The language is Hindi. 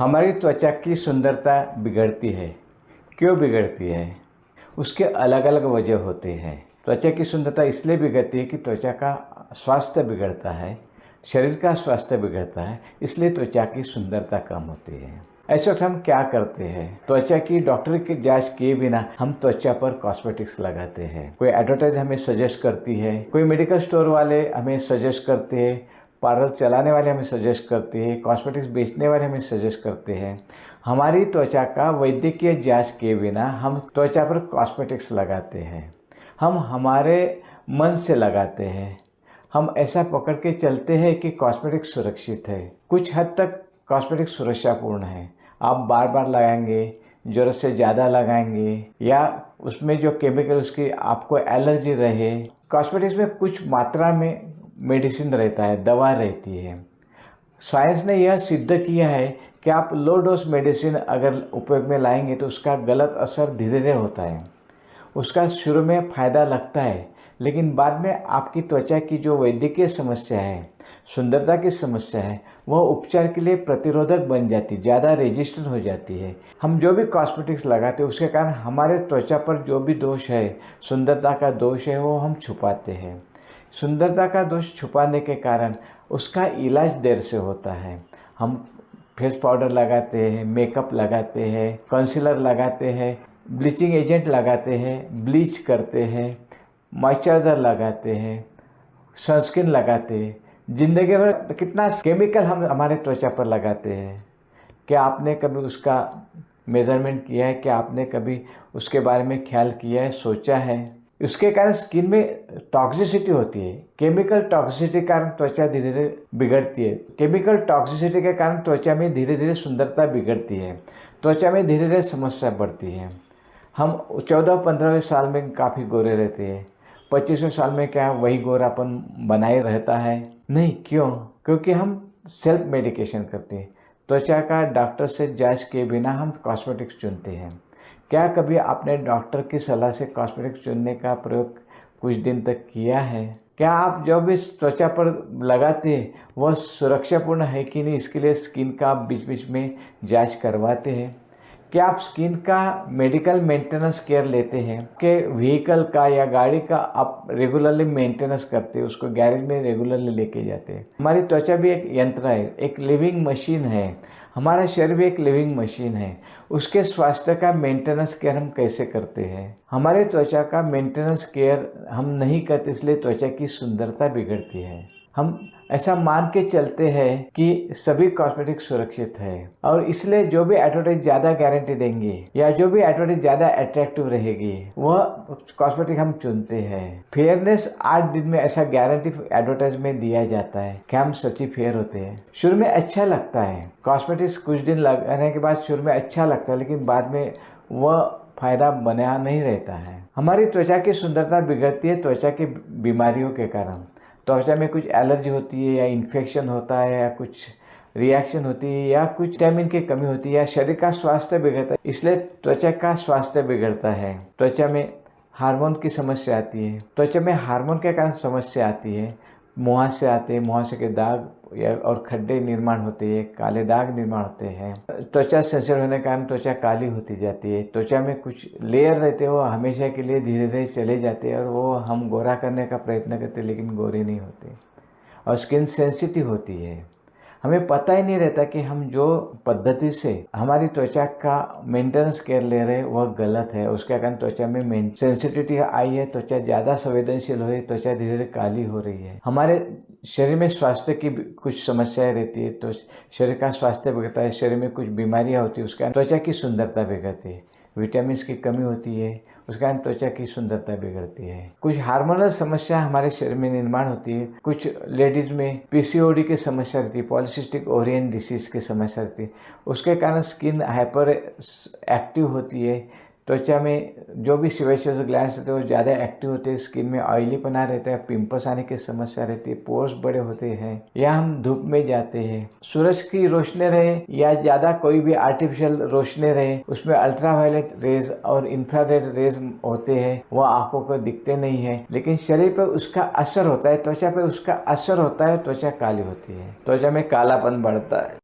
हमारी त्वचा की सुंदरता बिगड़ती है। क्यों बिगड़ती है? उसके अलग अलग वजह होते हैं। त्वचा की सुंदरता इसलिए बिगड़ती है कि त्वचा का स्वास्थ्य बिगड़ता है, शरीर का स्वास्थ्य बिगड़ता है, इसलिए त्वचा की सुंदरता कम होती है। ऐसे वक्त हम क्या करते हैं? त्वचा की डॉक्टर की जांच किए बिना हम त्वचा पर कॉस्मेटिक्स लगाते हैं। कोई एडवर्टाइज हमें सजेस्ट करती है, कोई मेडिकल स्टोर वाले हमें सजेस्ट करते हैं, पार्लर चलाने वाले हमें सजेस्ट करते हैं, कॉस्मेटिक्स बेचने वाले हमें सजेस्ट करते हैं। हमारी त्वचा का वैद्यकीय जांच किए बिना हम त्वचा पर कॉस्मेटिक्स लगाते हैं। हम हमारे मन से लगाते हैं। हम ऐसा पकड़ के चलते हैं कि कॉस्मेटिक्स सुरक्षित है। कुछ हद तक कॉस्मेटिक्स सुरक्षापूर्ण है। आप बार बार लगाएंगे, ज़रूरत से ज़्यादा लगाएंगे या उसमें जो केमिकल उसकी आपको एलर्जी रहे। कॉस्मेटिक्स में कुछ मात्रा में मेडिसिन रहता है, दवा रहती है। साइंस ने यह सिद्ध किया है कि आप लो डोज मेडिसिन अगर उपयोग में लाएंगे तो उसका गलत असर धीरे धीरे होता है। उसका शुरू में फ़ायदा लगता है, लेकिन बाद में आपकी त्वचा की जो वैद्यकीय समस्या है, सुंदरता की समस्या है, वह उपचार के लिए प्रतिरोधक बन जाती, ज़्यादा रेजिस्टेंट हो जाती है। हम जो भी कॉस्मेटिक्स लगाते हैं उसके कारण हमारे त्वचा पर जो भी दोष है, सुंदरता का दोष है, वो हम छुपाते हैं। सुंदरता का दोष छुपाने के कारण उसका इलाज देर से होता है। हम फेस पाउडर लगाते हैं, मेकअप लगाते हैं, कंसीलर लगाते हैं, ब्लीचिंग एजेंट लगाते हैं, ब्लीच करते हैं, मॉइस्चराइज़र लगाते हैं, सनस्क्रीन लगाते हैं। ज़िंदगी भर कितना केमिकल हम हमारे त्वचा पर लगाते हैं। क्या आपने कभी उसका मेज़रमेंट किया है? क्या आपने कभी उसके बारे में ख्याल किया है, सोचा है? उसके कारण स्किन में टॉक्सिसिटी होती है। केमिकल टॉक्सिसिटी के कारण त्वचा धीरे धीरे बिगड़ती है। केमिकल टॉक्सिसिटी के कारण त्वचा में धीरे धीरे सुंदरता बिगड़ती है। त्वचा में धीरे धीरे समस्या बढ़ती है। हम 14-15वें साल में काफ़ी गोरे रहते हैं। 25वें साल में क्या वही गोरापन बनाए रहता है? नहीं। क्यों? क्योंकि हम सेल्फ मेडिकेशन करते हैं। त्वचा का डॉक्टर से जांच किए बिना हम कॉस्मेटिक्स चुनते हैं। क्या कभी आपने डॉक्टर की सलाह से कॉस्मेटिक्स चुनने का प्रयोग कुछ दिन तक किया है? क्या आप जो भी त्वचा पर लगाते हैं वह सुरक्षापूर्ण है कि नहीं, इसके लिए स्किन का आप बीच बीच में जांच करवाते हैं? क्या आप स्किन का मेडिकल मेंटेनेंस केयर लेते हैं? कि व्हीकल का या गाड़ी का आप रेगुलरली मेंटेनेंस करते हैं, उसको गैरेज में रेगुलरली लेके जाते हैं? हमारी त्वचा भी एक यंत्र है, एक लिविंग मशीन है। हमारा शरीर भी एक लिविंग मशीन है। उसके स्वास्थ्य का मेंटेनेंस केयर हम कैसे करते हैं? हमारे त्वचा का मेंटेनेंस केयर हम नहीं करते, इसलिए त्वचा की सुंदरता बिगड़ती है। हम ऐसा मान के चलते हैं कि सभी कॉस्मेटिक सुरक्षित है और इसलिए जो भी एडवर्टाइज ज़्यादा गारंटी देंगे या जो भी एडवर्टाइज ज़्यादा अट्रैक्टिव रहेगी वह कॉस्मेटिक हम चुनते हैं। फेयरनेस 8 दिन में ऐसा गारंटी एडवर्टाइज में दिया जाता है कि हम सच्ची फेयर होते हैं। शुरू में अच्छा लगता है, कॉस्मेटिक्स कुछ दिन लगाने के बाद शुरू में अच्छा लगता है, लेकिन बाद में वह फायदा बना नहीं रहता है। हमारी त्वचा की सुंदरता बिगड़ती है त्वचा की बीमारियों के कारण। त्वचा में कुछ एलर्जी होती है या इन्फेक्शन होता है या कुछ रिएक्शन होती है या कुछ विटामिन की कमी होती है या शरीर का स्वास्थ्य बिगड़ता है, इसलिए त्वचा का स्वास्थ्य बिगड़ता है। त्वचा में हार्मोन की समस्या आती है। त्वचा में हार्मोन के कारण समस्या आती है। मुहासे आते हैं, मुहासे के दाग या और खड्डे निर्माण होते हैं, काले दाग निर्माण होते हैं। त्वचा सेंसिटिव होने के कारण त्वचा काली होती जाती है। त्वचा में कुछ लेयर रहते हैं वो हमेशा के लिए धीरे धीरे चले जाते हैं और वो हम गोरा करने का प्रयत्न करते हैं, लेकिन गोरे नहीं होते। और स्किन सेंसिटिव होती है। हमें पता ही नहीं रहता कि हम जो पद्धति से हमारी त्वचा का मेंटेनेंस केयर ले रहे हैं वह गलत है। उसके कारण त्वचा में सेंसिटिविटी आई है, त्वचा ज़्यादा संवेदनशील हो रही है, त्वचा धीरे धीरे काली हो रही है। हमारे शरीर में स्वास्थ्य की कुछ समस्याएं रहती है तो शरीर का स्वास्थ्य बिगड़ता है। शरीर में कुछ बीमारियां होती है, उसके कारण त्वचा की सुंदरता बिगड़ती है। विटामिन की कमी होती है, उसके कारण त्वचा की सुंदरता बिगड़ती है। कुछ हार्मोनल समस्या हमारे शरीर में निर्माण होती है। कुछ लेडीज में पीसीओडी की समस्या रहती है, पॉलीसिस्टिक ओवरियन डिसीज की समस्या रहती है। उसके कारण स्किन हाइपर एक्टिव होती है। त्वचा में जो भी सेबेशियस ग्लैंड्स होते हैं वो ज़्यादा एक्टिव होते हैं। स्किन में ऑयलीपना रहता है, पिंपल्स आने की समस्या रहती है, पोर्स बड़े होते हैं या हम धूप में जाते हैं, सूरज की रोशनी रहे या ज़्यादा कोई भी आर्टिफिशियल रोशनी रहे, उसमें अल्ट्रावायलेट रेज और इंफ्रारेड रेज होते हैं, वो आंखों को दिखते नहीं है, लेकिन शरीर पर उसका असर होता है, त्वचा पर उसका असर होता है, त्वचा काली होती है, त्वचा में कालापन बढ़ता है।